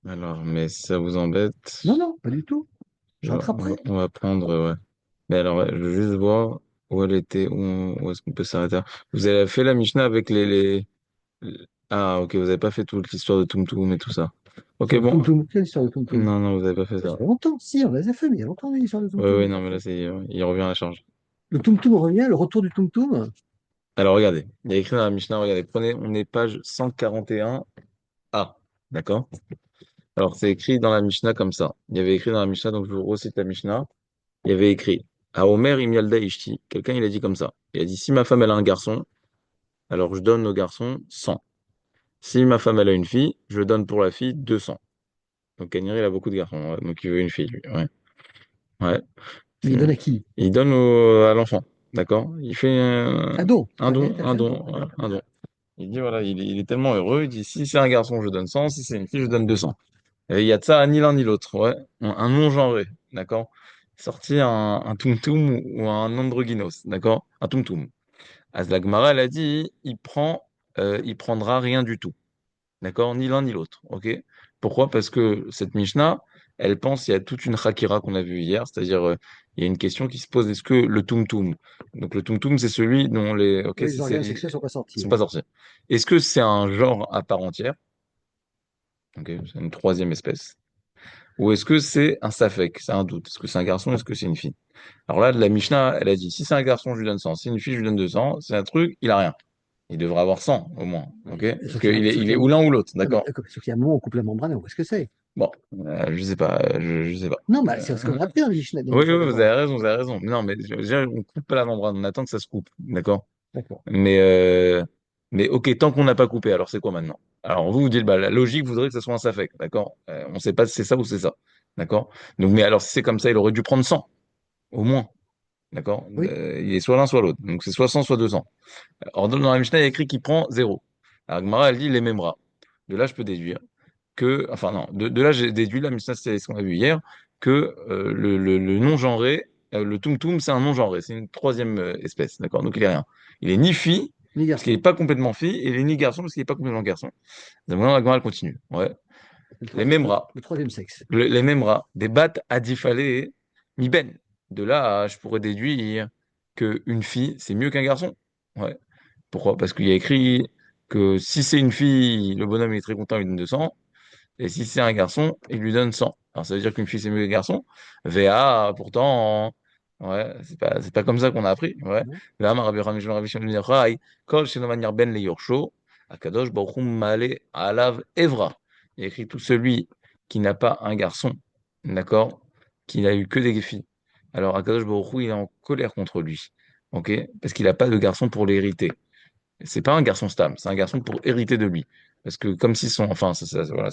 Alors, mais si ça vous embête, Non, non, pas du tout. Je on va, rattraperai. on va prendre, ouais. Mais alors, ouais, je veux juste voir où elle était, où est-ce qu'on peut s'arrêter. Vous avez fait la Mishnah avec Ah, ok, vous avez pas fait toute l'histoire de Tumtum et tout ça. Ok, Sur le bon. Tum Tum. Quelle histoire de Tum Tum? Non, non, vous avez pas fait Ça ça. fait longtemps. Si, on les a fait, mais il y a longtemps, l'histoire de Tum Ouais, Tum. ouais, non, mais là, il revient à la charge. Le Tum Tum revient, le retour du Tum Tum. Alors, regardez. Il y a écrit dans la Mishnah, regardez, on est page 141a. D'accord? Alors, c'est écrit dans la Mishnah comme ça. Il y avait écrit dans la Mishnah, donc je vous recite la Mishnah. Il y avait écrit, à Omer Imyalda Ishti. Quelqu'un, il a dit comme ça. Il a dit, si ma femme, elle a un garçon, alors je donne au garçon 100. Si ma femme, elle a une fille, je donne pour la fille 200. Donc, Kaniri, il a beaucoup de garçons, ouais. Donc il veut une fille, lui. Ouais. Ouais. Mais il donne à qui? Il donne à l'enfant. D'accord? Il fait Cadeau. un Ah, don, t'as un fait un don, don, ouais, d'accord. un don. Il dit, voilà, il est tellement heureux. Il dit, si c'est un garçon, je donne 100. Si c'est une fille, je donne 200. Et il y a de ça à ni l'un ni l'autre. Ouais. Un non-genré. D'accord? Sorti un tum-tum ou un androgynos. D'accord? Un tum-tum. La Gemara, elle a dit, il prendra rien du tout. D'accord? Ni l'un ni l'autre. OK? Pourquoi? Parce que cette Mishnah, elle pense, il y a toute une Hakira qu'on a vue hier, c'est-à-dire, il y a une question qui se pose, est-ce que le Tumtum, donc le Tumtum, c'est celui dont OK, Oui, les organes sexuels sont pas ils sortis, sont pas oui. sortis. Est-ce que c'est un genre à part entière? OK, c'est une troisième espèce. Ou est-ce que c'est un Safek? C'est un doute. Est-ce que c'est un garçon? Est-ce que c'est une fille? Alors là, la Mishnah, elle a dit, si c'est un garçon, je lui donne 100. Si c'est une fille, je lui donne 200. C'est un truc, il a rien. Il devrait avoir 100 au moins. OK? Parce qu'il est ou l'un ou l'autre. Non, mais D'accord? sauf qu'il y a un moment où on coupe la membrane, on voit ce que c'est. Bon, je sais pas, je sais pas. Non, mais c'est ce qu'on Euh, a appris dans les oui, Mishnah oui, vous avez d'abord. raison, vous avez raison. Non, mais déjà, on coupe pas la membrane, on attend que ça se coupe, d'accord? D'accord. Mais, euh, mais ok, tant qu'on n'a pas coupé, alors c'est quoi maintenant? Alors vous vous dites, bah, la logique voudrait que ce soit un safek, d'accord? On sait pas si c'est ça ou c'est ça, d'accord? Donc, mais alors si c'est comme ça, il aurait dû prendre 100, au moins, d'accord? Oui. Il est soit l'un, soit l'autre. Donc c'est soit 100, soit 200. Or, dans la Mishnah, il y a écrit qu'il prend 0. Alors, Gemara, elle dit les mêmes bras. De là, je peux déduire enfin non, de là j'ai déduit, là, mais ça c'est ce qu'on a vu hier, que le non-genré, le tum-tum, c'est un non-genré, c'est une troisième espèce, d'accord? Donc il est rien. Il est ni fille, Ni parce qu'il n'est garçon. pas complètement fille, et il est ni garçon, parce qu'il n'est pas complètement garçon. Donc maintenant, la Gemara, elle continue. Ouais. Les mêmes rats, Le troisième sexe. les mêmes rats, des battes adifalées, mi ben. De là, je pourrais déduire qu'une fille, c'est mieux qu'un garçon. Ouais. Pourquoi? Parce qu'il y a écrit que si c'est une fille, le bonhomme il est très content, il donne 200. Et si c'est un garçon, il lui donne 100. Alors ça veut dire qu'une fille c'est mieux qu'un garçon. VA, pourtant, ouais, c'est pas comme ça qu'on a appris. Ouais. Non. Là, Rabbi Shimon ben Yochai, Kol shelo manière ben le yorsho, Akadosh Baruch Hu male alav evra. Il y a écrit tout celui qui n'a pas un garçon, d'accord, qui n'a eu que des filles. Alors Akadosh Baruch Hu, il est en colère contre lui, ok, parce qu'il n'a pas de garçon pour l'hériter. C'est pas un garçon stable, c'est un garçon pour hériter de lui. Parce que comme si enfin, voilà,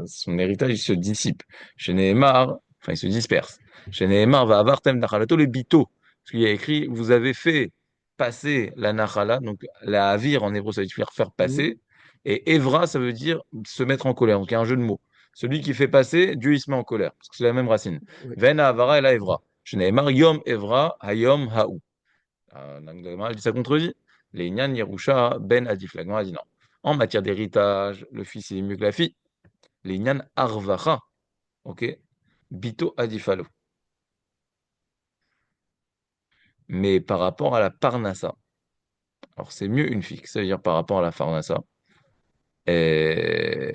son héritage, il se dissipe. Chez Nehemar, enfin, il se disperse. Chez Nehemar, va avoir tem nachalato les bito. Parce qu'il y a écrit, vous avez fait passer la nachala, donc la avir en hébreu, ça veut dire faire Mhm. passer. Et evra, ça veut dire se mettre en colère. Donc il y a un jeu de mots. Celui qui fait passer, Dieu, il se met en colère. Parce que c'est la même racine. Oui. Ven avara et la evra. Chez Nehemar, yom evra, hayom haou. Elle dit ça contredit. Les Inyan Yerusha Ben Adif. La Gemara a dit non. En matière d'héritage, le fils est mieux que la fille. Les Inyan Arvacha. Ok. Bito Adifalo. Mais par rapport à la Parnassa, alors c'est mieux une fille, ça veut dire par rapport à la Parnassa. Euh,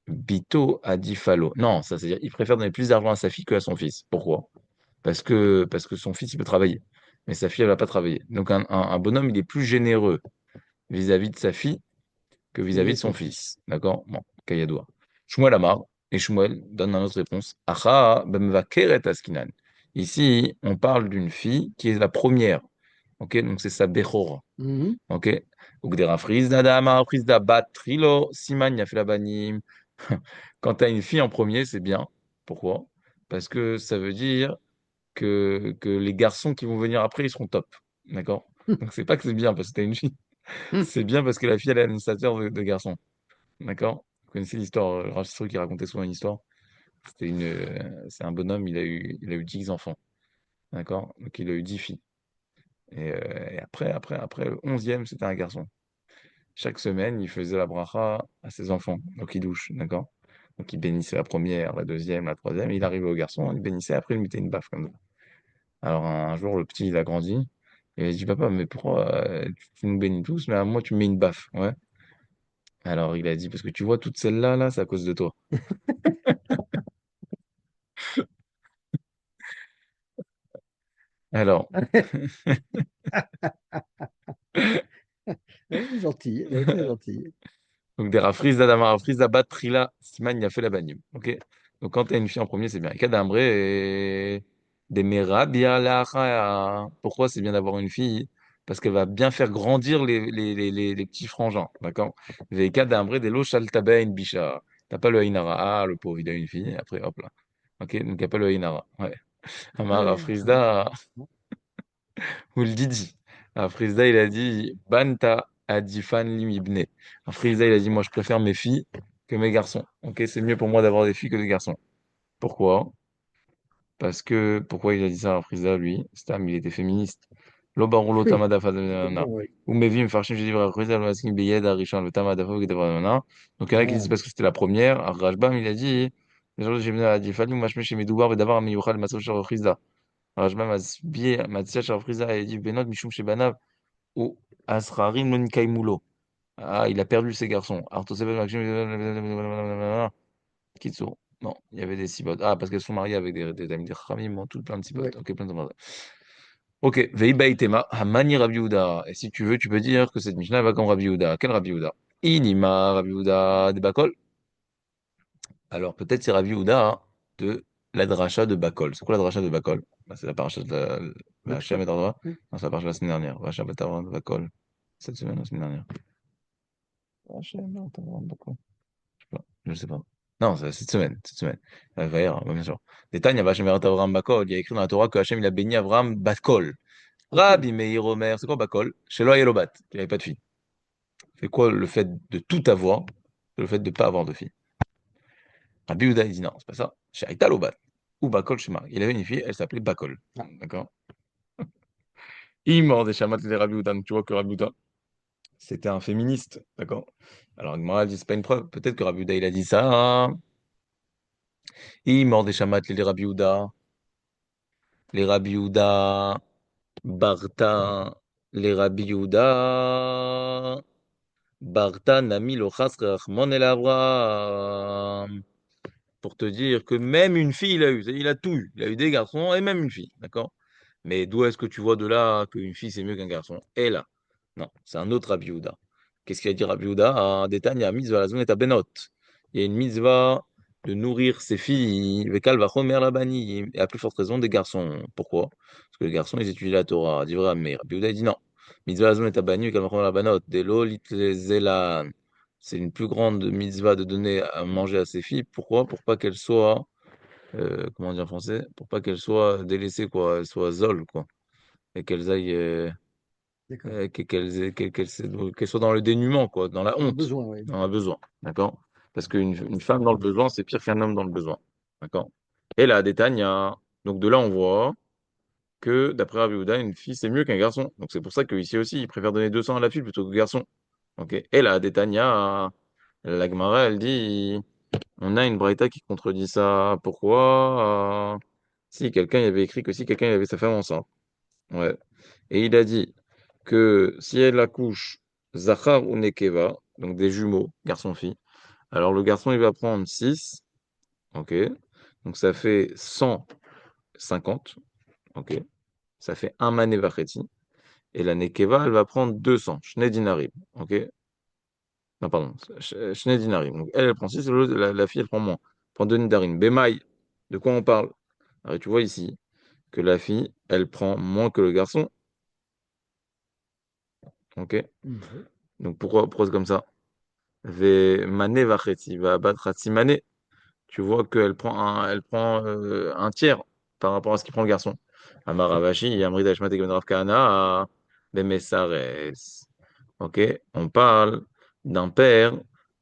Bito Adifalo. Non, ça c'est-à-dire il préfère donner plus d'argent à sa fille que à son fils. Pourquoi? Parce que son fils il peut travailler. Mais sa fille elle va pas travailler. Donc un bonhomme il est plus généreux vis-à-vis de sa fille que vis-à-vis Vis-à-vis de de son son fils. fils. D'accord? Bon, Kayadoua. Shmuel Amar, et Shmuel donne une autre réponse. Acha bemvakeret askinan. Ici, on parle d'une fille qui est la première. Ok? Donc c'est sa Bechor. Mhm. Ok? Ugdera frizda da amar frizda bat trilo siman yafela banim. Quand tu as une fille en premier, c'est bien. Pourquoi? Parce que ça veut dire que les garçons qui vont venir après, ils seront top. D'accord? Donc c'est pas que c'est bien parce que tu as une fille. Mhm. C'est bien parce que la fille, elle est administrateur de garçons. D'accord? Vous connaissez l'histoire, Rav Stro qui racontait souvent une histoire. C'est un bonhomme, il a eu 10 enfants. D'accord? Donc il a eu 10 filles. Et après, le 11e, c'était un garçon. Chaque semaine, il faisait la bracha à ses enfants. Donc il douche. D'accord? Donc il bénissait la première, la deuxième, la troisième, il arrivait au garçon, il bénissait, après il mettait une baffe comme ça. Alors un jour, le petit, il a grandi, et il a dit, papa, mais pourquoi tu nous bénis tous, mais à moi, tu me mets une baffe, ouais. Alors il a dit, parce que tu vois, toutes celles-là, là, c'est à cause de toi. Alors, Elle est gentille, elle est très gentille. donc des rafrizda damar rafrizda bat trila siman il a fait la bagnum. Ok? Donc quand t'as une fille en premier, c'est bien. Kadambré et des merabia la. Pourquoi c'est bien d'avoir une fille? Parce qu'elle va bien faire grandir les petits frangins. D'accord? Ve kadambré des lo shaltabe une bicha. T'as pas le Ainara. Ah, le pauvre, il a une fille. Après, hop là. Ok? Donc il n'y a pas le Ainara. Ouais. Amar Ouais, ouais. rafrizda ou le Didi. Frisda, il a dit Banta Adifan Limibne. Frisda, il a dit moi, je préfère mes filles que mes garçons. Ok, c'est mieux pour moi d'avoir des filles que des garçons. Pourquoi? Parce que, pourquoi il a dit ça à Frisda, lui? Stam, il était féministe. Lo barulo Oui, tamada complètement, fadana. oui. Ou mevim farshim, j'ai dit Frisda, le maskin beyed, arishan, le tamada fadana. Donc, il y en a qui disent Ah, parce que c'était la première. Rajbam, il a dit les gens, j'ai venu à Adifan, moi, je mets chez mes douars, et d'avoir un miyuchal, ma soeur Frisda. Rajbam, ma tia Frisda, il a dit Benot, Mishum, Shebanav. Ou Asrarim Lonikaimulo. Ah, il a perdu ses garçons. Artosebel Maxime. Kitsu. Non, il y avait des cibottes. Ah, parce qu'elles sont mariées avec des amis des Khamim, ont toutes plein de oui. cibottes. Ok, plein de cibottes. Ok, Veibaitema, Hamani Rabbi Yehuda. Et si tu veux, tu peux dire que cette Mishnah va comme Rabbi Yehuda. Quel Rabbi Yehuda? Inima Rabbi Yehuda de Bakol. Alors peut-être c'est Rabbi Yehuda hein, de la dracha de Bakol. C'est quoi la dracha de Bakol? Bah, c'est la paracha de la Mikvah. Shem et Ardra. Oui. Non, c'est la paracha de la semaine dernière. Vacha Batavra de Bakol. Cette semaine, la semaine dernière. Hachem, Batavra de Bakol. Je sais pas. Non, c'est cette semaine. Cette semaine. Vaïra, ouais, bien sûr. Détail, Hachem et Avraham Bakol. Il y a écrit dans la Torah que Hachem il a béni Avraham Bakol. Beaucoup. Rabbi Meir Omer, c'est quoi Bakol? Chez Lobat, qu'il n'avait pas de fille. C'est quoi le fait de tout avoir, c'est le fait de ne pas avoir de fille? Rabbi Yehuda, il dit non, c'est pas ça. Chez Aïta Lobat. Ou Bakol chez Marie. Il avait une fille, elle s'appelait Bakol. Ah, D'accord? Il mord des chamat de Rabbi Yehuda. Donc tu vois que Rabbi Yehuda, c'était un féministe. D'accord? Alors, Gemara dit, c'est pas une preuve. Peut-être que Rabbi Yehuda, il a dit ça. Hein. Il mord des chamat les Rabbi Yehuda. Les Rabbi Yehuda. Barta. Les Rabbi Yehuda. Barta Nami Lochas Rachmon El Avraham. Pour te dire que même une fille, il a eu. Il a tout eu. Il a eu des garçons et même une fille. D'accord? Mais d'où est-ce que tu vois de là qu'une fille, c'est mieux qu'un garçon? Et là. Non, c'est un autre Rabbi Yehuda. Qu'est-ce qu'il a dit Rabbi Yehuda? Un détail, il y a mitzvah, la zone est à Benot. Il y a une mitzvah de nourrir ses filles. Vekal va chomer la bani. Et à plus forte raison des garçons. Pourquoi? Parce que les garçons, ils étudient la Torah. Dit vrai, mais Rabbi Yehuda, il dit non. Mitzvah la zone est à bani, vekal va chomer la banot. Delo zelan. C'est une plus grande mitzvah de donner à manger à ses filles. Pourquoi? Pour pas qu'elles soient, comment dire en français? Pour pas qu'elles soient délaissées, quoi. Elles soient zol, quoi. Et qu'elles aillent. d'accord. Qu'elle soit dans le dénuement, quoi, dans la Dans le honte, besoin, oui. dans le besoin. D'accord? Parce qu'une femme dans le besoin, c'est pire qu'un homme dans le besoin. D'accord? Et là, Détania. Donc de là, on voit que, d'après Rabbi Yehuda, une fille, c'est mieux qu'un garçon. Donc c'est pour ça qu'ici aussi, il préfère donner 200 à la fille plutôt qu'au garçon. Ok? Et là, Détania, la Gemara, elle dit, on a une braïta qui contredit ça. Pourquoi? Si quelqu'un il avait écrit que si quelqu'un il avait sa femme enceinte. Ouais. Et il a dit que si elle accouche Zachar ou Nekeva, donc des jumeaux, garçon-fille, alors le garçon il va prendre 6, ok, donc ça fait 150, ok, ça fait un mané vacheti, et la Nekeva elle va prendre 200, Shnei dinarim, ok, non pardon, Shnei dinarim, donc elle prend 6, la fille elle prend moins, elle prend 2 nidarim, Bemaï, de quoi on parle? Alors tu vois ici que la fille elle prend moins que le garçon, ok, Oui. donc pourquoi c'est comme ça? Mané Vacheti va abattre Mané. Tu vois qu'elle prend un tiers par rapport à ce qu'il prend le garçon. Amaravashi, Yamrida Shmat Egon Rav Kahana, Bemesares. Ok, on parle d'un père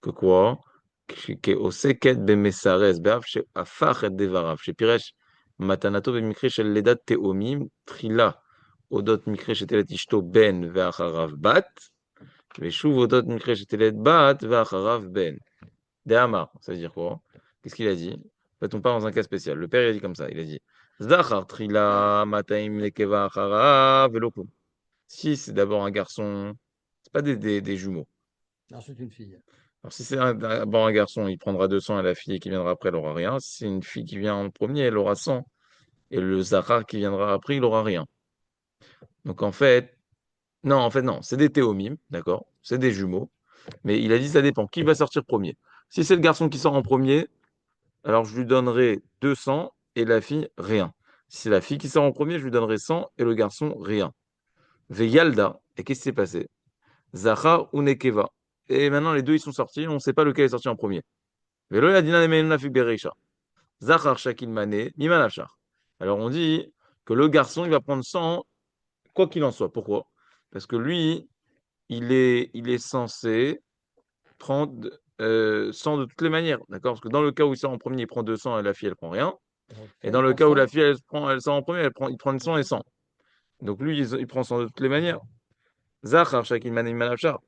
que quoi? Qui est au seket Bemesares, Beav, chez Afach et Devarav, chez Piresh, Matanato Bemikre shel Ledat Teomim, Trila, Odot Mikre shetelet Ishto Ben, Veacharav Bat. ושוב אותות מקרה שתלד בת ואחריו בן. דאמר, ça veut dire quoi? Qu'est-ce qu'il a dit? En fait, on part dans un cas spécial. Le père, il a dit comme ça. Il a dit, Zachar trila mataim nekeva achara velokum. Si c'est d'abord un garçon, c'est pas des jumeaux. Non, c'est une fille. Alors, si c'est d'abord un garçon, il prendra 200 et la fille qui viendra après, elle aura rien. Si c'est une fille qui vient en premier, elle aura 100. Et le Zachar qui viendra après, il aura rien. Donc, en fait, non. C'est des théomimes, d'accord? C'est des jumeaux. Mais il a dit, ça dépend. Qui va sortir premier? Si c'est le garçon qui sort en premier, alors je lui donnerai 200 et la fille, rien. Si c'est la fille qui sort en premier, je lui donnerai 100 et le garçon, rien. Veyalda. Et qu'est-ce qui s'est passé? Zachar ou Nekeva. Et maintenant, les deux, ils sont sortis. On ne sait pas lequel est sorti en premier. Velo yadina nemeinu nafik bereisha. Zachar shakil mane, miman afshar. Alors on dit que le garçon, il va prendre 100, quoi qu'il en soit. Pourquoi? Parce que lui, il est censé prendre 100 de toutes les manières. D'accord? Parce que dans le cas où il sort en premier, il prend 200 et la fille, elle prend rien. Donc, Et soit dans il le prend cas où la 100, fille, elle sort en premier, il prend 100 et 100. Donc lui, il prend 100 de toutes les manières. Zachar shakin mane miman afshar.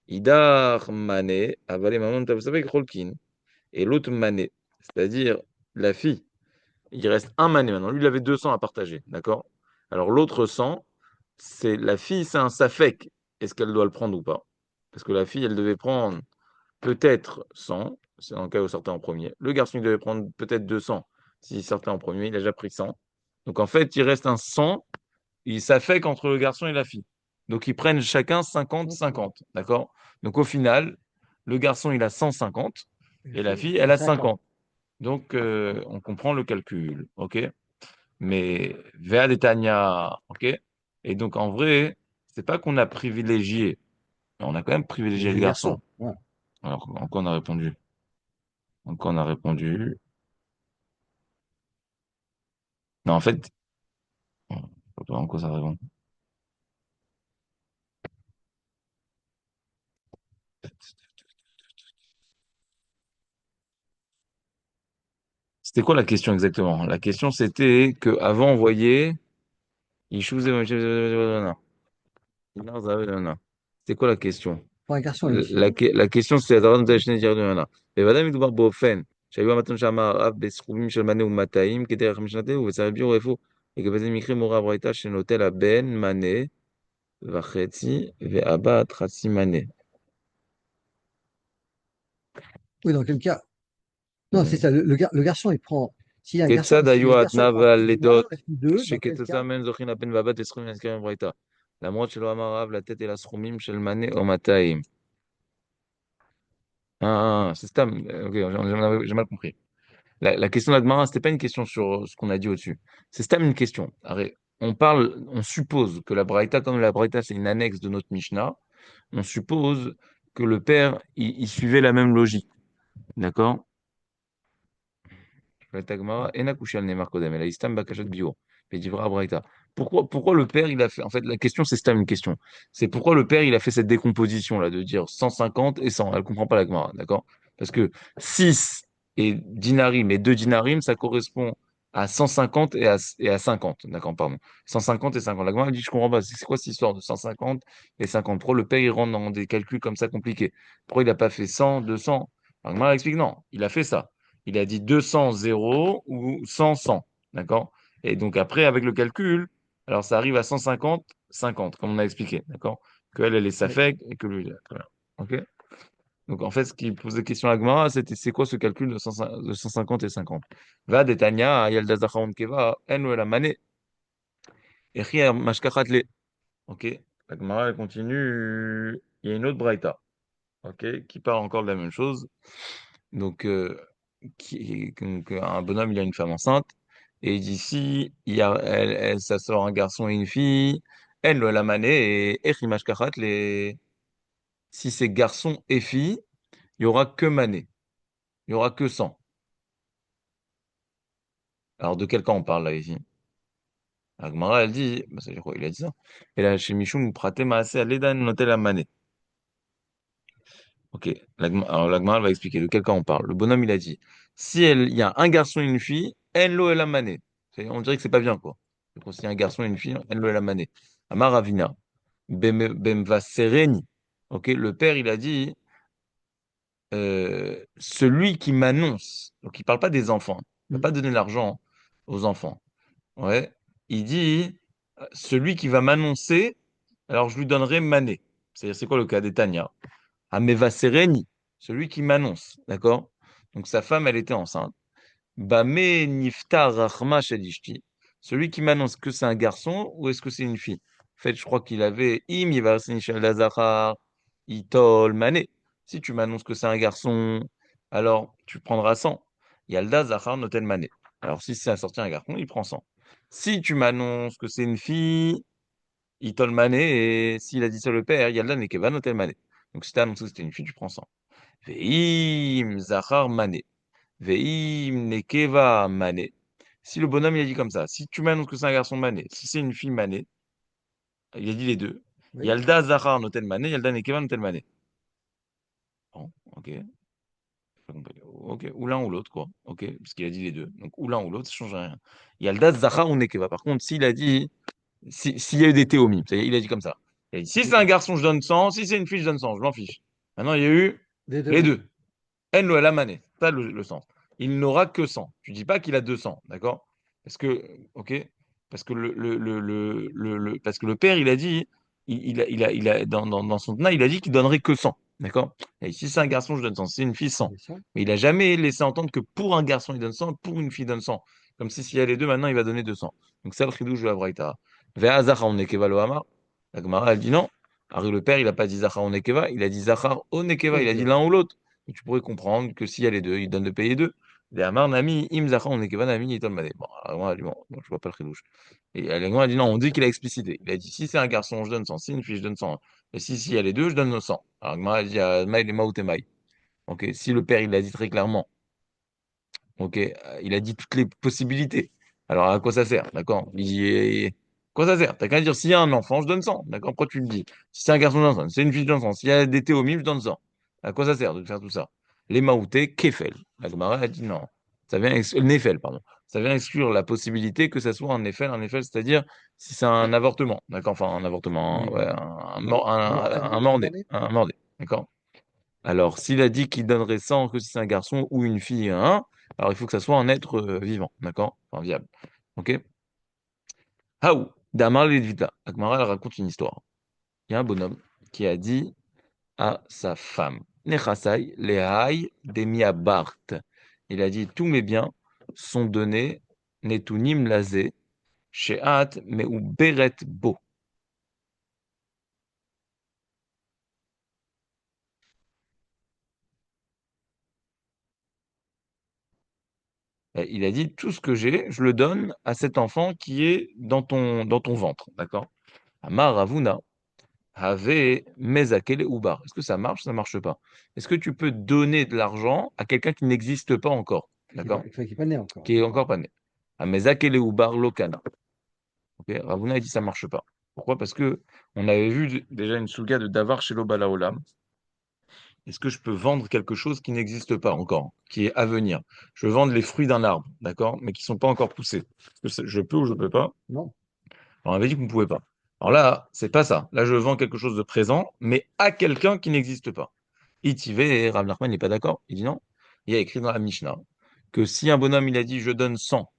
Idar mane, avalé maman tavsavek rolkin. Et l'autre mané, c'est-à-dire la fille, il reste un mané maintenant. Lui, il avait 200 à partager, d'accord? Alors l'autre 100, c'est la fille, c'est un safek. Est-ce qu'elle doit le prendre ou pas? Parce que la fille, elle devait prendre peut-être 100, c'est dans le cas où il sortait en premier. Le garçon, il devait prendre peut-être 200. S'il sortait en premier, il a déjà pris 100. Donc en fait, il reste un 100, il s'affecte entre le garçon et la fille. Donc ils prennent chacun 50. 50-50, d'accord? Donc au final, le garçon, il a 150 Et la et la fille, fille, elle c'est a 50. 50. Donc on comprend le calcul, ok? Mais Vea Detania, ok? Et donc en vrai, c'est pas qu'on a privilégié, mais on a quand même Et privilégié le j'ai le garçon. garçon. Ouais. Alors, encore on a répondu. Encore on a répondu. Non, en fait, en quoi ça répond? C'était quoi la question exactement? La question c'était que avant on voyait Issues c'était quoi la question? Pour un garçon et une fille, La question c'est בוודאי מדובר באופן שהיו המתון שם הרב בסכומים של מנה ומטעים כדרך משנתנו ובצלאל ביור איפה לגבי זה מקרים מורה הברייתא שנוטל הבן מנה וחצי והבת חצי מנה. oui, dans quel cas? Non, c'est Mhm. ça. Le garçon, il prend. S'il y a un garçon, כיצד si היו le garçon ההתנא prend והלידות la fille 2, dans quel שכתוצאה cas? מהן זוכים הבן והבת לסכומים הנזכרים בברייתא למרות שלא אמר הרב לתת אלא סכומים של מנה או 200. C'est ça. Ok, j'ai mal compris. La question d'Admara, c'était pas une question sur ce qu'on a dit au-dessus. C'est Stam une question. On suppose que la Braïta, comme la Braïta, c'est une annexe de notre Mishnah, on suppose que le père, il suivait la même logique. D'accord? La Tagmara, Ena Kushal Neymar Kodem, elle a Istam Bakashat Bio, Pedivra Braïta. Pourquoi le père, il a fait. En fait, la question, c'est Stam une question. C'est pourquoi le père, il a fait cette décomposition-là, de dire 150 et 100. Elle comprend pas la Gemara, d'accord? Parce que 6 et dinarim et 2 dinarim, ça correspond à 150 et à 50. D'accord, pardon. 150 et 50. La Gemara elle dit, je comprends pas. C'est quoi cette histoire de 150 et 50? Pourquoi le père, il rentre dans des calculs comme ça compliqués? Pourquoi il n'a pas fait 100, 200? La Gemara explique, non, il a fait ça. Il a dit 200, 0 ou 100, 100. D'accord? Et donc après, avec le calcul, alors ça arrive à 150, 50, comme on a expliqué. D'accord? Qu'elle, elle est Oui. Safek et que lui, il est. Très bien. OK? Donc en fait, ce qui pose des questions à Gmara, c'était c'est quoi ce calcul de 150 et 50? Va detania, yalda zacharon keva, en la mané, echi mashkachat. OK? La Gemara, elle continue. Il y a une autre braïta. OK? Qui parle encore de la même chose. Donc, un bonhomme, il a une femme enceinte, et il dit si ça sort un garçon et une fille, elle la mané et Echimash Kachat, si c'est garçon et fille, il y aura que mané, il y aura que 100. Alors, de quel cas on parle là ici? Agmara, elle dit, bah, ça veut dire quoi? Il a dit ça. Et là, chez Michoum, Praté Maaseh Aledan Notel la mané. Ok, alors l'Agmara elle va expliquer de quel cas on parle. Le bonhomme, il a dit, si il y a un garçon et une fille, Enlo el mané. On dirait que c'est pas bien, quoi. Donc, s'il y a un garçon et une fille, Enlo el mané. Amar Ravina, Bemva Sereni. Ok, le père, il a dit, celui qui m'annonce, donc il parle pas des enfants, il va Mm. pas donner l'argent aux enfants. Ouais, il dit celui qui va m'annoncer, alors je lui donnerai mané. C'est-à-dire, c'est quoi le cas des Tanya? Ameva Sereni, celui qui m'annonce, d'accord? Donc sa femme, elle était enceinte. Bame niftar rachma shel celui qui m'annonce que c'est un garçon ou est-ce que c'est une fille? En fait, je crois qu'il avait im yivarsin shel lazachar itol mané. Si tu m'annonces que c'est un garçon, alors tu prendras 100. Yalda zachar notel mané. Alors si c'est sorti un garçon, il prend 100. Si tu m'annonces que c'est une fille, itol mané, et s'il a dit ça le père, yalda nekeva notel mané. Donc si tu as annoncé que c'était une fille, tu prends 100. Veim zachar mané. Veim nekeva mané. Si le bonhomme il a dit comme ça, si tu m'annonces que c'est un garçon mané, si c'est une fille mané, il a dit les deux. Oui, Yalda zachar notel mané, yalda nekeva notel mané. Bon, ok. Ok, ou l'un ou l'autre, quoi. Ok, parce qu'il a dit les deux. Donc, ou l'un ou l'autre, ça change rien. Yalda zachar ou nekeva. Par contre, s'il a dit, s'il y a eu des théomies, il a dit comme ça. Il a dit, si c'est un garçon, je donne 100, si c'est une fille, je donne 100, je m'en fiche. Maintenant, il y a eu les les deux. deux. En lo mané, ça le sens. Il n'aura que 100. Tu dis pas qu'il a 200, d'accord? Parce que, ok? Parce que parce que le père, il a dit, dans son Tana, il a dit qu'il donnerait que 100, d'accord? Et si c'est un garçon, je donne 100. Si c'est une fille, 100. C'est ça. Mais il a jamais laissé entendre que pour un garçon, il donne 100, pour une fille, il donne 100. Comme si s'il y a les deux, maintenant, il va donner 200. Donc ça, le chidouche de la Braïta. Ve'azar on lo amar. La Gemara, elle dit non. Ari, le père, il a pas dit zachar onekeva, il a dit zachar onekeva, il a dit Ok. l'un ou l'autre. Et tu pourrais comprendre que s'il y a les deux, il donne de payer deux. Les Amar Nami, Im Zachar, on est que Nami, Iton Mané. Bon, alors, moi, elle dit, bon, je vois pas le chidouche. Et Alengou a dit non, on dit qu'il a explicité. Il a dit si c'est un garçon, je donne 100, si une fille, je donne 100. Et si, il y a les deux, je donne 100. Alors, Gmara, elle dit Maï, les Maout et Maï. Ok, si le père, il l'a dit très clairement, ok, il a dit toutes les possibilités. Alors, à quoi ça sert? D'accord? Il dit, quoi ça sert? T'as qu'à dire, s'il y a un enfant, je donne 100. D'accord? Pourquoi tu le dis? Si c'est un garçon, je donne 100. Si c'est une fille, je donne 100. S'il y a des théomimes, je donne 100. À quoi ça sert de faire tout ça? Les maoutés, kefel. La Gemara a dit non. Ça vient nefel, pardon. Ça vient exclure la possibilité que ça soit un nefel, c'est-à-dire si c'est un avortement. D'accord? Enfin, un avortement, Oui. ouais, un mordé. Attendez. Un mordé. D'accord? Alors, s'il a dit qu'il donnerait 100 que si c'est un garçon ou une fille, hein, alors il faut que ça soit un être vivant, d'accord? Enfin, viable. Ok? Haou, Damar Ledvita. Akmara, elle raconte une histoire. Il y a un bonhomme qui a dit à sa femme, Nechasai, Lehai, Demia Bart. Il a dit, tous mes biens sont donnés, Netunim Lazé, Sheat, Meu Beret Bo. Il a dit, tout ce que j'ai, je le donne à cet enfant qui est dans ton ventre, d'accord? Amar Ravuna. Have mezakele ubar. Est-ce que ça marche ou ça marche pas? Est-ce que tu peux donner de l'argent à quelqu'un qui n'existe pas encore? D'accord? Qui n'est pas né encore. Qui est encore pas né. À mezakele ubar lokana. Ok? Ravuna a dit ça marche pas. Pourquoi? Parce que on avait vu déjà une souga de Davar chez Balaolam. Est-ce que je peux vendre quelque chose qui n'existe pas encore, qui est à venir? Je veux vendre les fruits d'un arbre, d'accord? Mais qui sont pas encore poussés. Est-ce que je peux ou je peux pas? Non. On avait dit qu'on ne pouvait pas. Alors là, c'est pas ça. Là, je vends quelque chose de présent, mais à quelqu'un qui n'existe pas. Itivé et Rav Nachman n'est pas d'accord. Il dit non. Il y a écrit dans la Mishnah que si un bonhomme il a dit je donne 100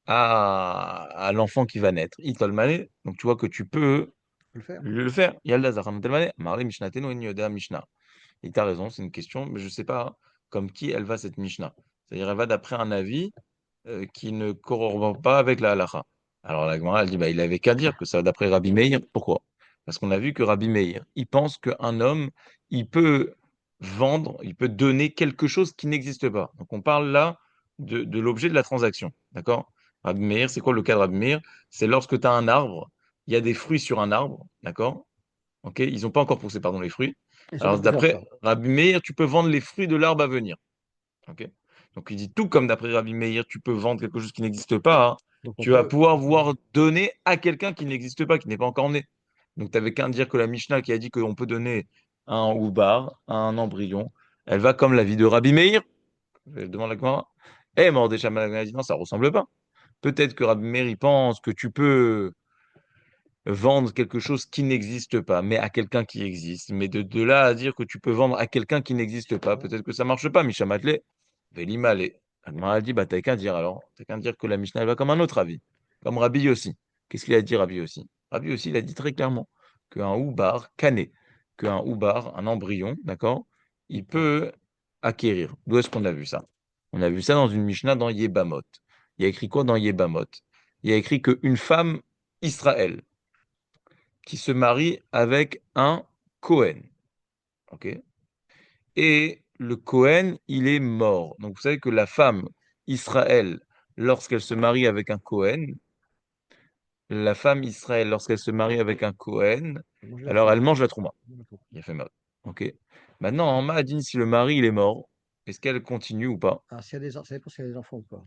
à l'enfant qui va naître, Itol Mané, donc tu vois que tu peux Faut le faire. le faire. Yalda Zachan Tel Mané, Marley Mishnah Teno en Yoda Mishnah. Et tu as raison, c'est une question, mais je ne sais pas comme qui elle va cette Mishnah. C'est-à-dire, elle va d'après un avis qui ne corrobore pas avec la halakha. Alors la Gemara, elle dit, bah, il avait qu'à dire que ça va d'après Rabbi Meir. Pourquoi? Parce qu'on a vu que Rabbi Meir, il pense qu'un homme, il peut vendre, il peut donner quelque chose qui n'existe pas. Donc on parle là de l'objet de la transaction. D'accord? Rabbi Meir, c'est quoi le cas de Rabbi Meir? C'est lorsque tu as un arbre, il y a des fruits sur un arbre, d'accord? Ok? Ils n'ont pas encore poussé, pardon, les fruits. Ils sont pas Alors poussés d'après encore. Rabbi Meir, tu peux vendre les fruits de l'arbre à venir. Ok. Donc il dit tout comme d'après Rabbi Meir, tu peux vendre quelque chose qui n'existe pas, hein. Donc on Tu vas peut. pouvoir voir donner à quelqu'un qui n'existe pas, qui n'est pas encore né. Donc tu n'avais qu'à dire que la Mishnah qui a dit qu'on peut donner un oubar, un embryon, elle va comme la vie de Rabbi Meir. Je demande la Gemara. Eh, Mordechai a dit non, ça ressemble pas. Peut-être que Rabbi Meir il pense que tu peux vendre quelque chose qui n'existe pas, mais à quelqu'un qui existe. Mais de là à dire que tu peux vendre à quelqu'un qui n'existe pas, peut-être que ça marche pas, Misha Matlé. Vélimale. Agmara a dit, bah, t'as qu'à dire alors. T'as qu'à dire que la Mishnah elle va comme un autre avis. Comme Rabbi aussi. Qu'est-ce qu'il a dit, Rabbi aussi? Rabbi aussi, il a dit très clairement qu'un oubar cané, qu'un oubar, un embryon, d'accord, il peut acquérir. D'où est-ce qu'on a vu ça? On a vu ça dans une Mishnah dans Yebamot. Il y a écrit quoi dans Yebamot? Il y a écrit qu'une femme Israël qui se marie avec un Cohen. Ok. Et le Cohen, il est mort. Donc vous savez que la femme Israël, lorsqu'elle se marie avec un Cohen, la femme Israël, lorsqu'elle se marie avec un Cohen, alors elle mange la trouma. Il a fait mal. Ok. Maintenant, en Mahadine, si le mari il est mort, est-ce qu'elle continue ou pas? Alors, ça dépend s'il y a des enfants ou pas.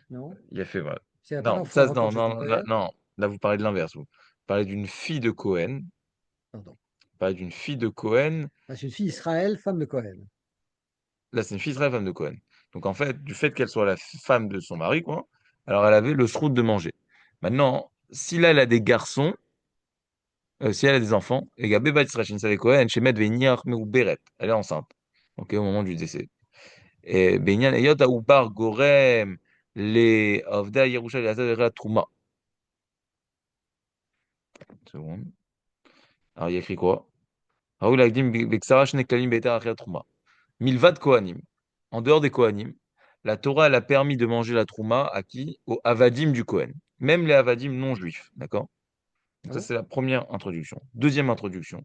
Non? Il a fait mal. S'il n'y a pas Non, ça, d'enfants, comme non, je non, là, disais, non. Là, vous parlez de l'inverse. Vous parlez d'une fille de Cohen. pardon. Vous parlez d'une fille de Cohen. Ah, c'est une fille Israël, femme de Cohen. Là, c'est une fille Israël, femme de Cohen. Donc, en fait, du fait qu'elle soit la femme de son mari, quoi, alors elle avait le sroud de manger. Maintenant, si là, elle a des garçons, si elle a des enfants, et Gabé Bat Yisrachin Save Cohen, chez Med Veiniach ou Beret, elle est enceinte, ok, au moment du décès. Et Benyan Eyot Aoubar Gorem, les Avda Yerusha Yazad Trouma. Une seconde. Alors, il y a écrit quoi? Raoul Agdim Bexara Shneklalim Beter Achel Trouma. Milvad Kohanim. En dehors des Kohanim, la Torah elle a permis de manger la Trouma à qui? Aux Avadim du Kohen. Même les Avadim non juifs. D'accord? Ah Donc ça, bon? c'est la première introduction. Deuxième introduction.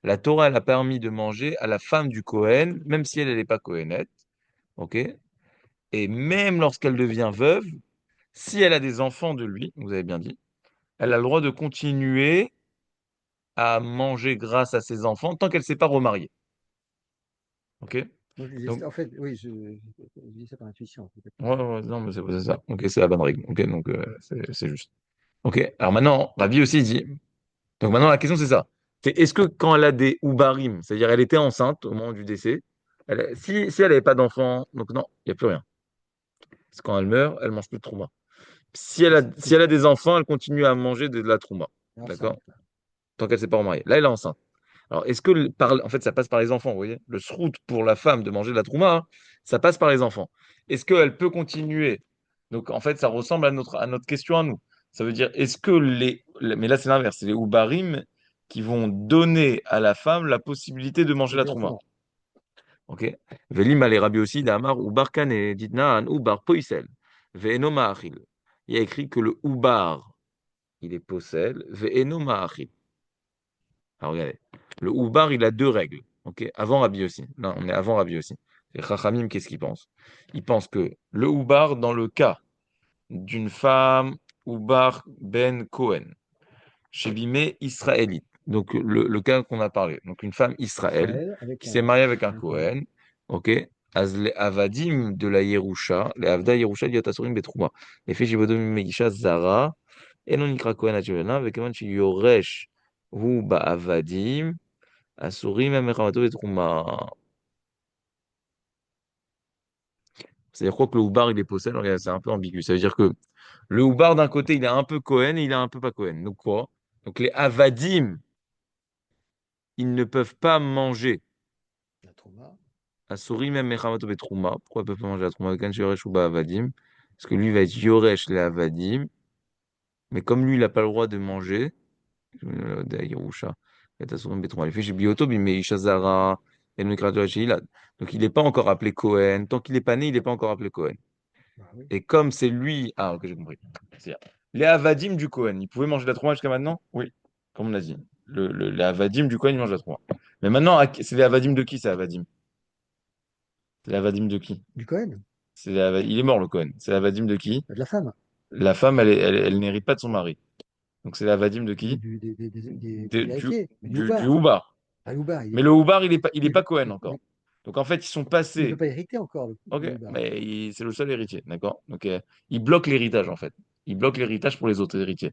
La Torah elle a permis de manger à la femme du Kohen, même si elle n'est pas Kohenette. OK? Et même lorsqu'elle devient veuve, si elle a des enfants de lui, vous avez bien dit, elle a le droit de continuer à manger grâce à ses enfants tant qu'elle ne s'est pas remariée. OK? Moi, je disais, Donc, en fait, oui, je dis ça par intuition. Peut-être pas. ouais, ouais, non, mais c'est ça. Ok, c'est la bonne règle. Ok, donc c'est juste. Ok, alors maintenant, Rabbi aussi dit. Donc maintenant, la question c'est ça. C'est est-ce que quand elle a des oubarim, c'est-à-dire elle était enceinte au moment du décès, si elle n'avait pas d'enfant, donc non, il n'y a plus rien. Parce que quand elle meurt, elle mange plus de trouma. Si elle Mais a, c'est si elle a des enfants, elle continue à manger de la trouma. elle est D'accord? enceinte, là. Tant qu'elle ne s'est pas remariée. Là, elle est enceinte. Alors, est-ce que, en fait, ça passe par les enfants, vous voyez? Le srout pour la femme de manger de la trouma, hein, ça passe par les enfants. Est-ce qu'elle peut continuer? Donc, en fait, ça ressemble à notre question à nous. Ça veut dire, est-ce que mais là, c'est l'inverse, c'est les oubarim qui vont donner à la femme la possibilité de manger la Des trouma. enfants. Ok? Velim ale Rabbi aussi, d'Amar, oubar kane, ditnaan, oubar poisel, ve'eno ma'achil. Il y a écrit que le oubar, il est possède, ve'eno ma'achil. Alors regardez, le Oubar, il a deux règles. Ok, avant Rabbi aussi. Là, on est avant Rabbi aussi. Et Chachamim, qu'est-ce qu'il pense? Il pense que le Oubar, dans le cas d'une femme Oubar ben Cohen, chez Bimé israélite, donc le cas qu'on a parlé, donc une femme Israël Israël, avec qui s'est mariée avec un un Cohen. Cohen, ok, az les avadim de la Yerusha, les avda Yerusha diatasurim betrouma, les filles Shivodom Megisha Zara, et non nikra Cohen à avec un yoresh ou ba'avadim, Asurim Ameramato et Trouma. C'est-à-dire quoi que le Houbar il est possède, regarde, c'est un peu ambigu. Ça veut dire que le Houbar d'un côté il est un peu Cohen et il est un peu pas Cohen. Donc quoi? Donc les Avadim, ils ne peuvent pas manger La trauma. Asurim Ameramato et Trouma. Pourquoi ils peuvent pas manger la Trouma avec un Yoresh ou Ba'avadim? Parce que lui va être Yoresh les Avadim, mais comme lui il n'a pas le droit de manger, Yerusha. Les fiches biotope, mais Ishazara, et le Mikra Torah. Donc il n'est pas encore appelé Cohen. Tant qu'il n'est pas né, il n'est pas encore appelé Cohen. Bah oui. Et comme c'est lui. Ah, ok, j'ai compris. C'est-à-dire, les Avadim du Cohen, ils pouvaient manger de la trouma jusqu'à maintenant? Oui, comme on l'a dit. Les Avadim du Cohen, ils mangent de la trouma. Mais maintenant, c'est les Avadim de qui, c'est Avadim? C'est les Avadim de qui? Du Cohen, Il est mort, le Cohen. C'est l'Avadim de qui? de la femme. La femme, elle n'hérite pas de son mari. Donc c'est l'Avadim de qui? Pas De- des du, héritiers, mais du du Houbar. Houbar. Ah, Houbar, Mais le Houbar, il est pas il, Cohen il, encore. il- Donc en fait, ils sont il ne peut passés. pas hériter encore, Ok, le Houbar. mais c'est le seul héritier, d'accord? Donc il bloque l'héritage en fait. Il bloque l'héritage pour les autres héritiers.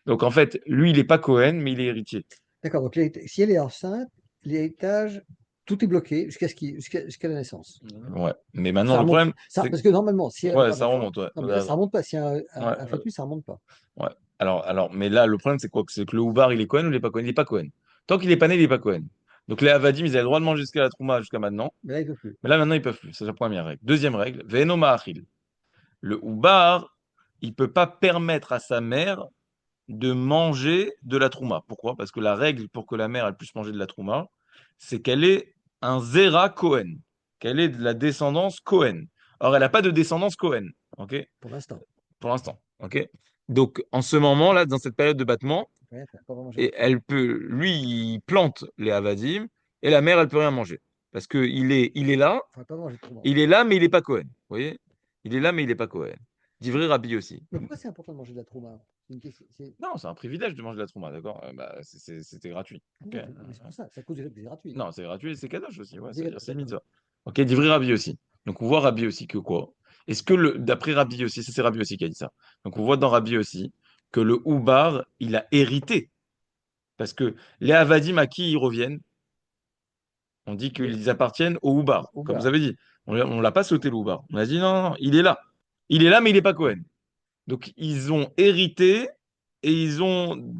Donc en fait, lui, il n'est pas Cohen, mais il est héritier. D'accord, donc si elle est enceinte, l'héritage, tout est bloqué jusqu'à la naissance. Ouais. Mais maintenant, Ça le remonte, problème, ça, c'est parce que normalement, si elle n'a ouais, pas ça d'enfant, remonte, ouais. non mais là, Ouais, ça remonte pas. Si ouais, un fœtus, ça remonte pas. ouais. Mais là, le problème, c'est quoi? C'est que le Houbar, il est Cohen ou il est pas Cohen? Il est pas Cohen. Tant qu'il est pas né, il est pas Cohen. Donc les Avadim, ils avaient le droit de manger jusqu'à la Trouma jusqu'à maintenant. Mais là, il ne peut plus. Mais là, maintenant, ils peuvent plus. C'est la première règle. Deuxième règle, Ve'eno ma'achil. Le Houbar, il peut pas permettre à sa mère de manger de la Trouma. Pourquoi? Parce que la règle pour que la mère elle puisse manger de la Trouma, c'est qu'elle est un Zera Cohen, qu'elle est de la descendance Cohen. Or, elle n'a pas de descendance Cohen, ok? Pour l'instant. Pour l'instant, ok? Donc, en ce moment-là, dans cette période de battement, Il ne peut pas manger la et trouma. elle peut, lui, il plante les Avadim, et la mère, elle peut rien manger. Parce que Il ne pas manger de trouma. il est là, mais il n'est pas Cohen. Vous voyez? Il est là, mais il n'est pas Cohen. Divrei Rabbi aussi. Mais pourquoi c'est important de manger de la trouma? C'est une question. Non, c'est un privilège de manger de la trouma, d'accord? C'était gratuit. Ok. Oui, mais c'est pour ça. C'est à cause du fait que c'est gratuit. Non, c'est gratuit et c'est kadosh aussi. Ouais, c'est-à-dire c'est D'accord. mitzvah. Ok, d'Ivry Rabbi aussi. Donc on voit Rabbi aussi que quoi? Est-ce que d'après Rabbi aussi, ça c'est Rabbi aussi qui a dit ça. Donc on voit dans Rabbi aussi que le Houbar, il a hérité. Parce que les Avadim à qui ils reviennent? On dit Mais qu'ils appartiennent au Houbar, au comme vous bar. avez dit. On l'a pas sauté le Houbar. On a dit non, non, non, il est là. Il est là, mais il n'est pas Cohen. Donc ils ont hérité et ils ont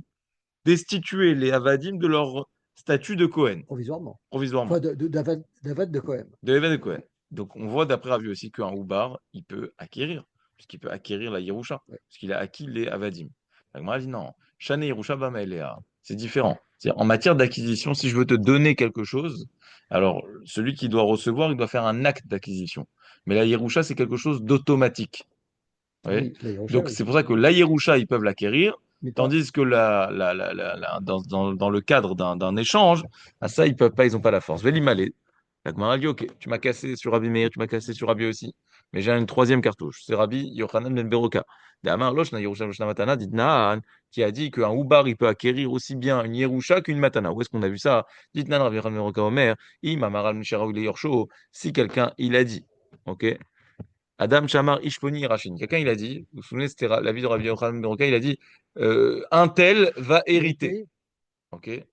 destitué les Avadim de leur statut de Cohen, Provisoirement. Enfin, provisoirement. d'Avad de Cohen. De Even de Cohen. Donc, on voit d'après Ravi aussi qu'un Oubar, il peut acquérir, puisqu'il peut acquérir la Yerusha, Ouais. puisqu'il a acquis les Avadim. Donc, moi, je dis non, Shane Yerusha Bama Elea. C'est différent. C'est-à-dire, en matière d'acquisition, si je veux te donner quelque chose, alors celui qui doit recevoir, il doit faire un acte d'acquisition. Mais la Yerusha, c'est quelque chose d'automatique. Vous voyez. Oui, la Yerusha, Donc, oui. c'est pour ça que la Yerusha, ils peuvent l'acquérir, Mais pas. tandis que dans le cadre d'un échange, à ça, ils peuvent pas, ils n'ont pas la force. Vélimalé. La Gemara dit, ok, tu m'as cassé sur Rabbi Meir, tu m'as cassé sur Rabbi aussi, mais j'ai une troisième cartouche. C'est Rabbi Yochanan ben Beroka. D'Amar Losh na Yerusha Loshna Matana, dit Naan, qui a dit qu'un Oubar, il peut acquérir aussi bien une Yerusha qu'une Matana. Où est-ce qu'on a vu ça? Dit Nan Rabbi Yochanan ben Beroka Omer, Im Amaral Mishara ou Yorsho, si quelqu'un, il a dit, ok? Adam Shamar Ishponi Rachin. Quelqu'un, il a dit, vous vous souvenez, c'était la vie de Rabbi Yochanan ben Beroka, il a dit, un tel va hériter. Hérité, Ok?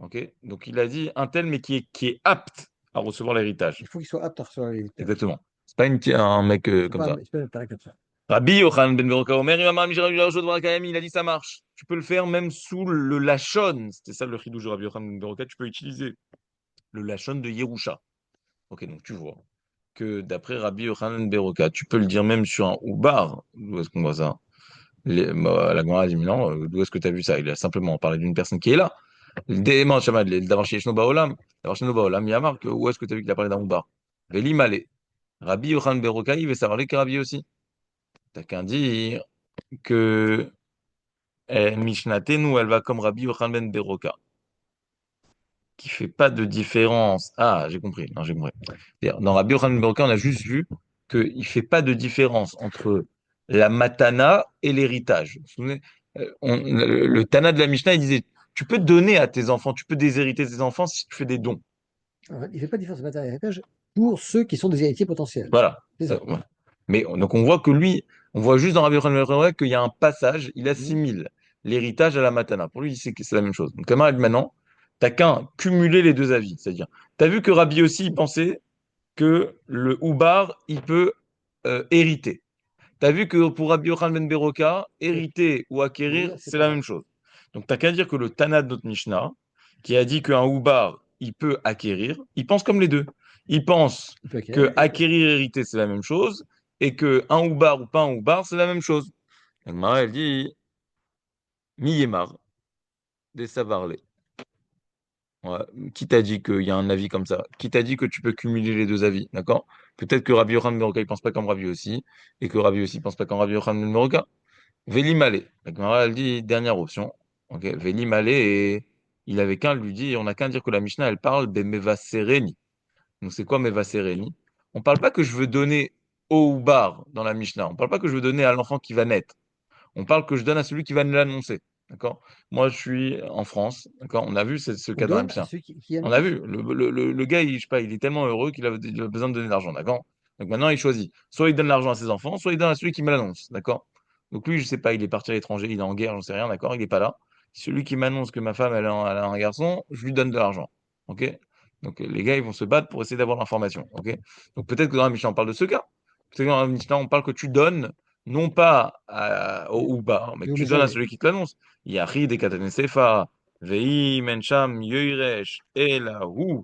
Ok? Donc il a dit un tel, mais qui est apte à recevoir l'héritage. il faut qu'il soit apte à recevoir l'héritage. Exactement. C'est pas un mec comme ça. C'est pas un taré comme ça. Rabbi Yochanan ben Beroka Omer, il a dit ça marche. Tu peux le faire même sous le lachon. C'était ça le chidouj de Rabbi Yochanan ben Beroka. Tu peux utiliser le lachon de Yerusha. Ok, donc tu vois que d'après Rabbi Yochanan ben Beroka, tu peux le dire même sur un oubar. D'où est-ce qu'on voit ça? La Gemara dit, mais non, d'où est-ce que tu as vu ça? Il a simplement parlé d'une personne qui est là. D'avoir chez Yeshno Baolam, il y a marque, où est-ce que tu as vu qu'il a parlé d'un oubar? Veli Malé. Rabbi Yochanan ben Beroka, il veut savoir les Rabbi aussi. T'as qu'à dire que Mishnatenu, elle va comme Rabbi Yochanan ben Beroka, qui fait pas de différence. Ah, j'ai compris. Non, j'ai compris. C'est-à-dire, dans Rabbi Yochanan ben Beroka, on a juste vu qu'il fait pas de différence entre la matana et l'héritage. Vous vous souvenez, le Tana de la Mishnah, il disait, tu peux donner à tes enfants, tu peux déshériter tes enfants si tu fais des dons. En fait, il ne fait pas de différence de matériel héritage pour ceux qui sont des héritiers potentiels. Voilà. C'est ça. Ouais. Mais donc on voit que lui, on voit juste dans Rabbi Yochanan ben Beroka qu'il y a un passage, il Mhm. assimile l'héritage à la matana. Pour lui, c'est la même chose. Donc Kamar, maintenant, t'as qu'à cumuler les deux avis. C'est-à-dire, tu as vu que Rabbi aussi il pensait que le Oubar, il peut hériter. Tu as vu que pour Rabbi Yochanan ben Beroka, Et hériter ou acquérir, courir, c'est c'est la pareil. même chose. Donc t'as qu'à dire que le Tana de notre Mishnah, qui a dit qu'un Oubar, il peut acquérir, il pense comme les deux. Il pense Il peut acquérir que et hériter. acquérir et hériter, c'est la même chose, et que un Oubar ou pas un Oubar, c'est la même chose. Donc Mara, elle dit, Mi Yemar, des Savarlé. Ouais. Qui t'a dit qu'il y a un avis comme ça? Qui t'a dit que tu peux cumuler les deux avis? D'accord? Peut-être que Rabbi Yochanan ben Beroka, il pense pas comme Rabbi aussi, et que Rabbi aussi pense pas comme Rabbi Yochanan ben Beroka. Veli Malé. La Gemara, elle dit dernière option. Ok, Veli Malé, et il avait qu'un lui dit, on n'a qu'à dire que la Mishnah, elle parle des Meva Sereni. Donc c'est quoi Meva Sereni? On parle pas que je veux donner au bar dans la Mishnah. On parle pas que je veux donner à l'enfant qui va naître. On parle que je donne à celui qui va l'annoncer. D'accord? Moi, je suis en France. D'accord? On a vu ce On cas dans la donne à Mishnah. ceux qui On a annoncent. vu. Le gars, je sais pas, il est tellement heureux qu'il a besoin de donner de l'argent. D'accord? Donc maintenant, il choisit. Soit il donne l'argent à ses enfants, soit il donne à celui qui me l'annonce. D'accord? Donc lui, je sais pas, il est parti à l'étranger, il est en guerre, j'en sais rien. D'accord? Il est pas là. Celui qui m'annonce que ma femme, elle a un garçon, je lui donne de l'argent. OK? Donc les gars, ils vont se battre pour essayer d'avoir l'information. OK? Donc peut-être que dans la Mishnah, on parle de ce cas. Peut-être que dans la Mishnah, on parle que tu donnes non pas au bas, mais Et que au tu donnes à messager. celui qui te l'annonce. Yachi de Katanesefa, Vei Mencham Yoiresh Elahu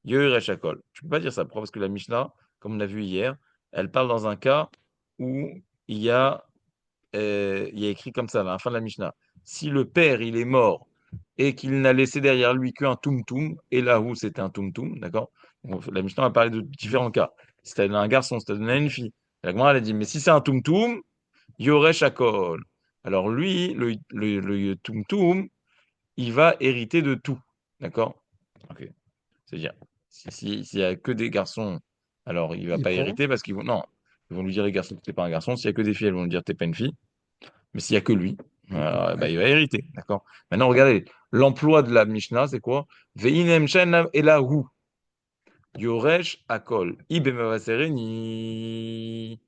Yoiresh Akol. Tu peux pas dire ça. Pourquoi? Parce que la Mishnah, comme on a vu hier, elle parle dans un cas où il y a, il y a écrit comme ça, à la fin de la Mishnah. Si le père, il est mort et qu'il n'a laissé derrière lui qu'un tumtum, et là où c'était un tumtum, d'accord? Donc, la Mishnah a parlé de différents cas. Si tu as donné un garçon, si tu as donné une fille, la Gemara, elle a dit, mais si c'est un tumtum, Yoresh Akol. Alors lui, le tumtum, il va hériter de tout, d'accord? Ok. C'est-à-dire, s'il y a que des garçons, alors il va Il pas prend. hériter parce qu'ils vont, non, ils vont lui dire les garçons que t'es pas un garçon. S'il y a que des filles, elles vont lui dire t'es pas une fille. Mais s'il y a que lui, Il prend. bah, Ouais. il va hériter, d'accord? Maintenant, regardez, l'emploi de la Mishnah, c'est quoi? Ve'inem shen elahu yoresh akol ibemavasereni.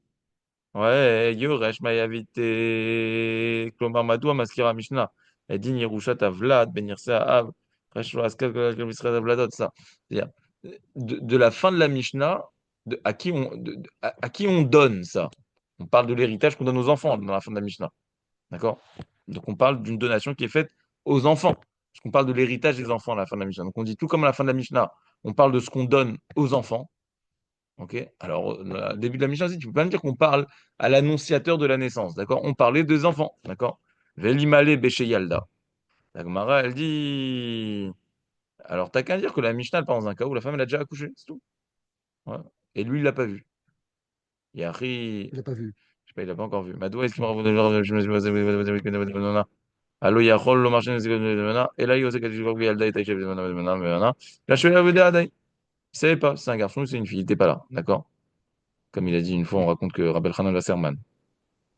Ouais, yoresh mayavite. Klomar madou maskira Mishnah. Edin yerushat avlad ben yirsa av. Resh lo askal kol misra avladot, ça. C'est-à-dire, de la fin de la Mishnah, à qui on donne ça? On parle de l'héritage qu'on donne aux enfants dans la fin de la Mishnah. D'accord? Donc on parle d'une donation qui est faite aux enfants. Parce qu'on parle de l'héritage des enfants à la fin de la Mishnah. Donc on dit tout comme à la fin de la Mishnah, on parle de ce qu'on donne aux enfants. Ok? Alors, au début de la Mishnah, aussi, tu peux pas me dire qu'on parle à l'annonciateur de la naissance. D'accord? On parlait des enfants. D'accord? Velimale Beshe Yalda. La Gemara, elle dit. Alors, t'as qu'à dire que la Mishnah, elle parle dans un cas où la femme, elle a déjà accouché. C'est tout. Voilà. Et lui, il l'a pas vu. Yahri. Il n'a pas vu. Je sais pas, il l'a pas encore vu. Madou, est-ce qu'il m'a Allo Yachol lo marché et là il osait qu'elle dise Yalda et Taïchef là je suis là vous dire il savait pas c'est un garçon ou c'est une fille il était pas là d'accord comme il a dit une fois on raconte que Rabbi Hanan Wasserman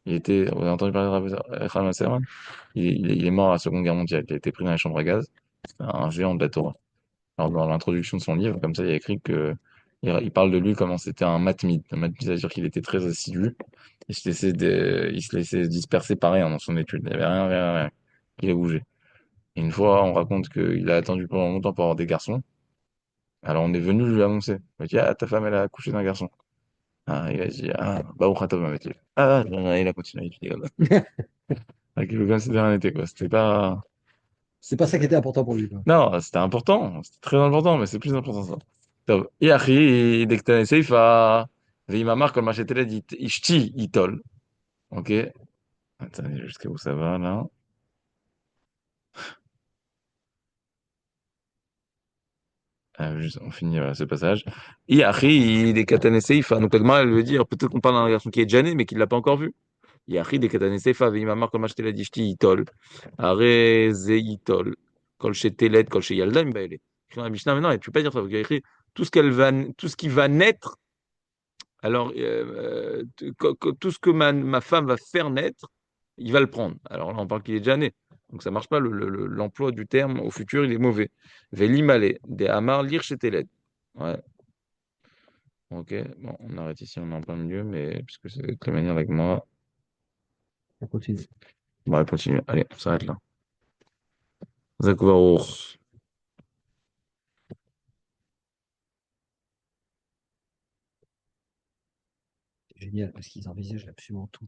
il était vous avez entendu parler de Rabbi Hanan Wasserman il est mort à la Seconde Guerre mondiale il a été pris dans les chambres à gaz c'était un géant de la Torah alors dans l'introduction de son livre comme ça il y a écrit que il parle de lui comme c'était un matmid c'est-à-dire qu'il était très assidu il se laissait disperser par rien dans son étude il n'y avait rien qui a bougé. Et une fois, on raconte qu'il a attendu pendant longtemps pour avoir des garçons. Alors on est venu lui annoncer. On a dit, ah, ta femme, elle a accouché d'un garçon. Ah, il a dit, ah, bah, au khatam, m'a-t-il. Ah, non, non, il a continué. Il dit, comme si de rien n'était, quoi. C'était pas. C'est pas ça qui était important pour lui, quoi. Non, c'était important. C'était très important, mais c'est plus important, ça. טוב, היא אחי דקטני סיפה, ואם אמר כל מה שתלד אשתי ייטול. Ok. Attendez, jusqu'à où ça va, là? On finit voilà, ce passage. Et après, il est katané seifa. Donc, l'agma, elle veut dire, peut-être qu'on parle d'un garçon qui est déjà né, mais qui ne l'a pas encore vu. Et après, des katané seifa, veille mamar, comme acheté la dishti, itol. Are ze itol. Kol she telet, kol she yalda, bah, elle est. Écrit dans la Mishnah, mais non, tu peux pas dire ça. Parce qu'il y a écrit tout ce qui va naître, alors, tout ce que ma femme va faire naître, il va le prendre. Alors là, on parle qu'il est déjà né. Donc ça marche pas. L'emploi du terme au futur, il est mauvais. Velimale, de amar lire chez Teled. Ouais. Ok, bon, on arrête ici, on est en plein milieu, mais puisque c'est de toute manière avec moi, On continue. on va continuer. Allez, on s'arrête là. Zakouvarour. C'est génial parce qu'ils envisagent absolument tout.